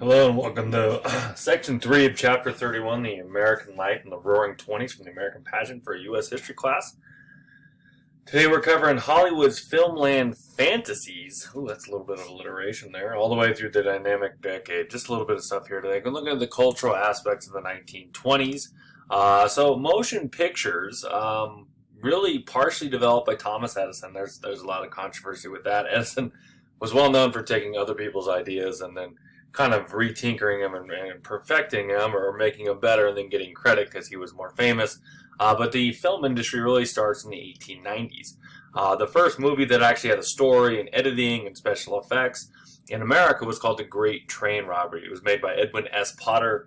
Hello and welcome to Section 3 of Chapter 31, The American Life in the Roaring Twenties from the American Pageant for a U.S. History class. Today we're covering Hollywood's Filmland Fantasies. Ooh, that's a little bit of alliteration there. All the way through the dynamic decade. Just a little bit of stuff here today. We're looking at the cultural aspects of the 1920s. So motion pictures, really partially developed by Thomas Edison. There's a lot of controversy with that. Edison was well known for taking other people's ideas and then kind of retinkering them and perfecting them or making them better and then getting credit because he was more famous. But the film industry really starts in the 1890s. The first movie that actually had a story and editing and special effects in America was called The Great Train Robbery. It was made by Edwin S. Potter.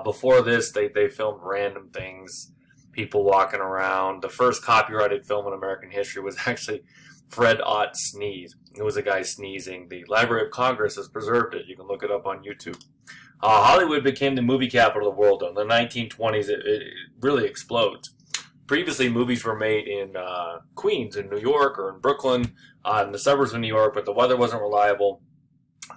Before this, they filmed random things, people walking around. The first copyrighted film in American history was actually Fred Ott Sneeze. It was a guy sneezing. The Library of Congress has preserved it. You can look it up on YouTube. Hollywood became the movie capital of the world. In the 1920s, it really explodes. Previously, movies were made in Queens, in New York, or in Brooklyn, in the suburbs of New York, but the weather wasn't reliable,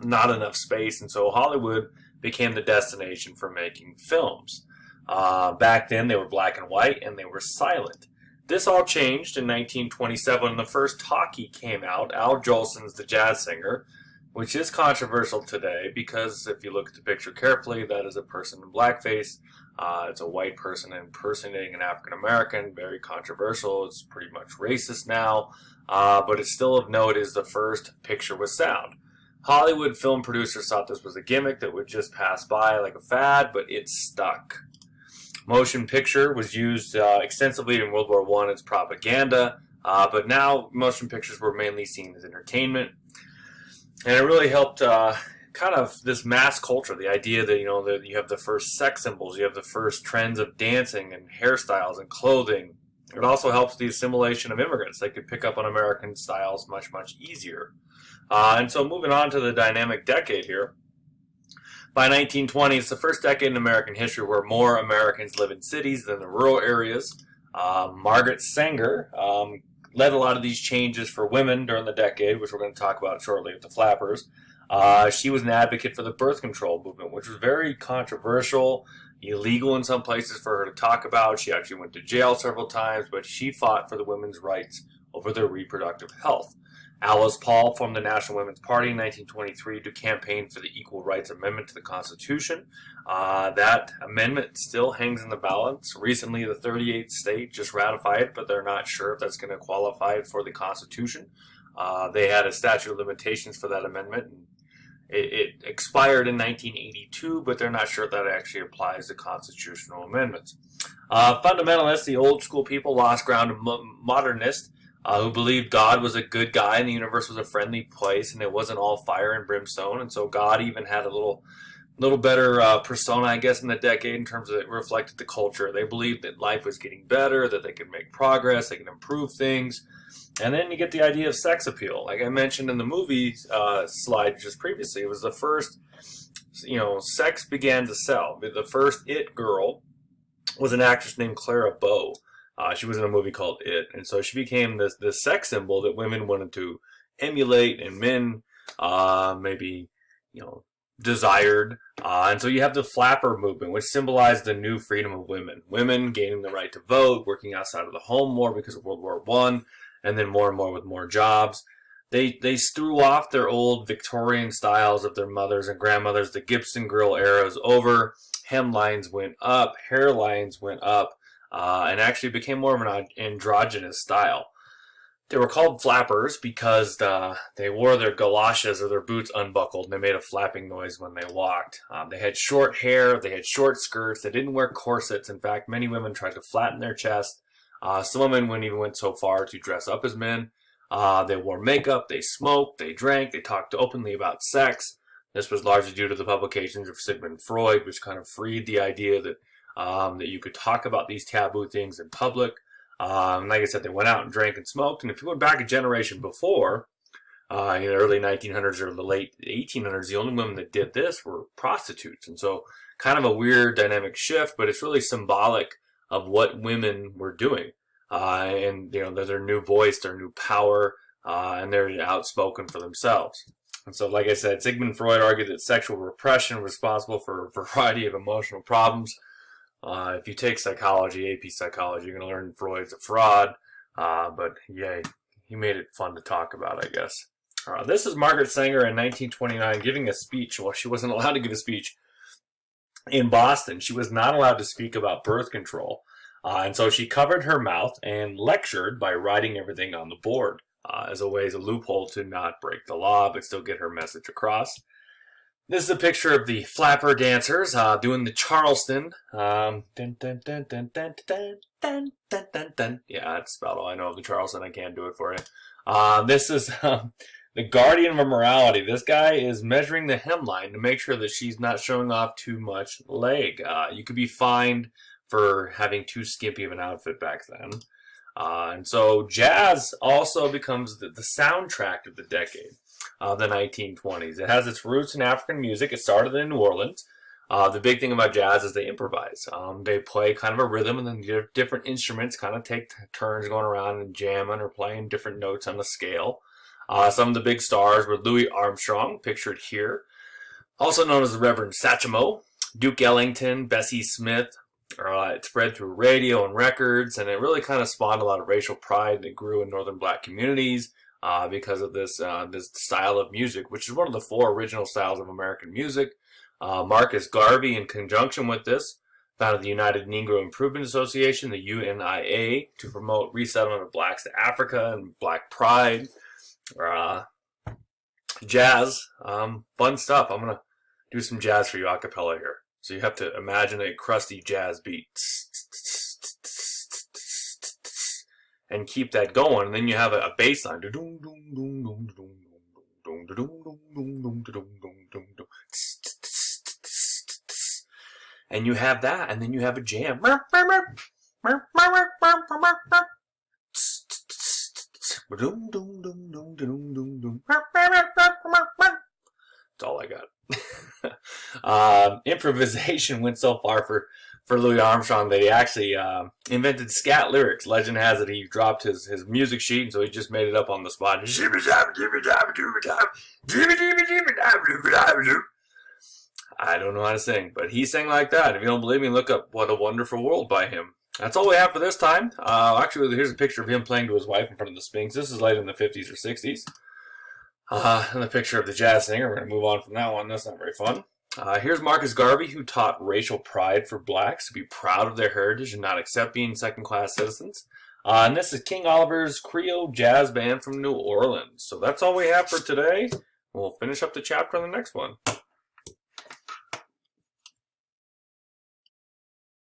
not enough space, and so Hollywood became the destination for making films. Back then, they were black and white, and they were silent. This all changed in 1927 when the first talkie came out, Al Jolson's The Jazz Singer, which is controversial today because if you look at the picture carefully, that is a person in blackface. It's a white person impersonating an African American, very controversial. It's pretty much racist now, but it's still of note is the first picture with sound. Hollywood film producers thought this was a gimmick that would just pass by like a fad, but it stuck. Motion picture was used extensively in World War I as propaganda, but now motion pictures were mainly seen as entertainment. And it really helped kind of this mass culture, the idea that, that you have the first sex symbols, you have the first trends of dancing and hairstyles and clothing. It also helps the assimilation of immigrants. They could pick up on American styles much, much easier. And so moving on to the dynamic decade here. By 1920, it's the first decade in American history where more Americans live in cities than the rural areas. Margaret Sanger led a lot of these changes for women during the decade, which we're going to talk about shortly with the flappers. She was an advocate for the birth control movement, which was very controversial, illegal in some places for her to talk about. She actually went to jail several times, but she fought for the women's rights over their reproductive health. Alice Paul formed the National Women's Party in 1923 to campaign for the Equal Rights Amendment to the Constitution. That amendment still hangs in the balance. Recently, the 38th state just ratified it, but they're not sure if that's going to qualify for the Constitution. They had a statute of limitations for that amendment. It expired in 1982, but they're not sure if that actually applies to constitutional amendments. Fundamentalists, the old school people, lost ground to modernists, who believed God was a good guy and the universe was a friendly place and it wasn't all fire and brimstone. And so God even had a little better persona, I guess, in the decade in terms of it reflected the culture. They believed that life was getting better, that they could make progress, they could improve things. And then you get the idea of sex appeal. Like I mentioned in the movie slide just previously, it was the first, sex began to sell. The first It girl was an actress named Clara Bow. She was in a movie called It, and so she became this sex symbol that women wanted to emulate and men maybe desired. And so you have the flapper movement, which symbolized the new freedom of women. Women gaining the right to vote, working outside of the home more because of World War I, and then more and more with more jobs. They threw off their old Victorian styles of their mothers and grandmothers. The Gibson girl era is over. Hemlines went up, hairlines went up. And actually became more of an androgynous style. They were called flappers because they wore their galoshes or their boots unbuckled and they made a flapping noise when they walked. They had short hair, they had short skirts, they didn't wear corsets. In fact, many women tried to flatten their chest. Some women even went so far to dress up as men. They wore makeup, they smoked, they drank, they talked openly about sex. This was largely due to the publications of Sigmund Freud, which kind of freed the idea that you could talk about these taboo things in public. Like I said, they went out and drank and smoked. And if you went back a generation before, in the early 1900s or the late 1800s, the only women that did this were prostitutes. And so kind of a weird dynamic shift, but it's really symbolic of what women were doing. And, their new voice, their new power, and they're outspoken for themselves. And so, like I said, Sigmund Freud argued that sexual repression was responsible for a variety of emotional problems. If you take psychology, AP psychology, you're going to learn Freud's a fraud. But yeah, he made it fun to talk about, I guess. This is Margaret Sanger in 1929 giving a speech. Well, she wasn't allowed to give a speech in Boston. She was not allowed to speak about birth control. And so she covered her mouth and lectured by writing everything on the board as a way, as a loophole to not break the law, but still get her message across. This is a picture of the flapper dancers doing the Charleston. Dun, dun, dun, dun, dun, dun, dun, dun, dun, dun, dun. Yeah, that's about all I know of the Charleston. I can't do it for you. This is the guardian of morality. This guy is measuring the hemline to make sure that she's not showing off too much leg. You could be fined for having too skimpy of an outfit back then. And so jazz also becomes the soundtrack of the decade. The 1920s. It has its roots in African music. It started in New Orleans. The big thing about jazz is they improvise. They play kind of a rhythm, and then different instruments kind of take turns going around and jamming or playing different notes on the scale. Some of the big stars were Louis Armstrong, pictured here, also known as the Reverend Satchmo, Duke Ellington, Bessie Smith. It spread through radio and records, and it really kind of spawned a lot of racial pride that grew in northern black communities. Because of this style of music, which is one of the 4 original styles of American music. Marcus Garvey, in conjunction with this, founded the United Negro Improvement Association, the UNIA, to promote resettlement of blacks to Africa and black pride. Jazz, fun stuff. I'm going to do some jazz for you a cappella here. So you have to imagine a crusty jazz beat. And keep that going, and then you have a bass line. And you have that, and then you have a jam. That's all I got. Improvisation went so far for Louis Armstrong that he actually invented scat lyrics. Legend has it he dropped his music sheet, and so he just made it up on the spot. I don't know how to sing, but he sang like that. If you don't believe me, look up What a Wonderful World by him. That's all we have for this time. Actually, here's a picture of him playing to his wife in front of the Sphinx. This is late in the 50s or 60s. And the picture of the jazz singer. We're going to move on from that one. That's not very fun. Here's Marcus Garvey, who taught racial pride for blacks to be proud of their heritage and not accept being second-class citizens. And this is King Oliver's Creole Jazz Band from New Orleans. So that's all we have for today. We'll finish up the chapter on the next one.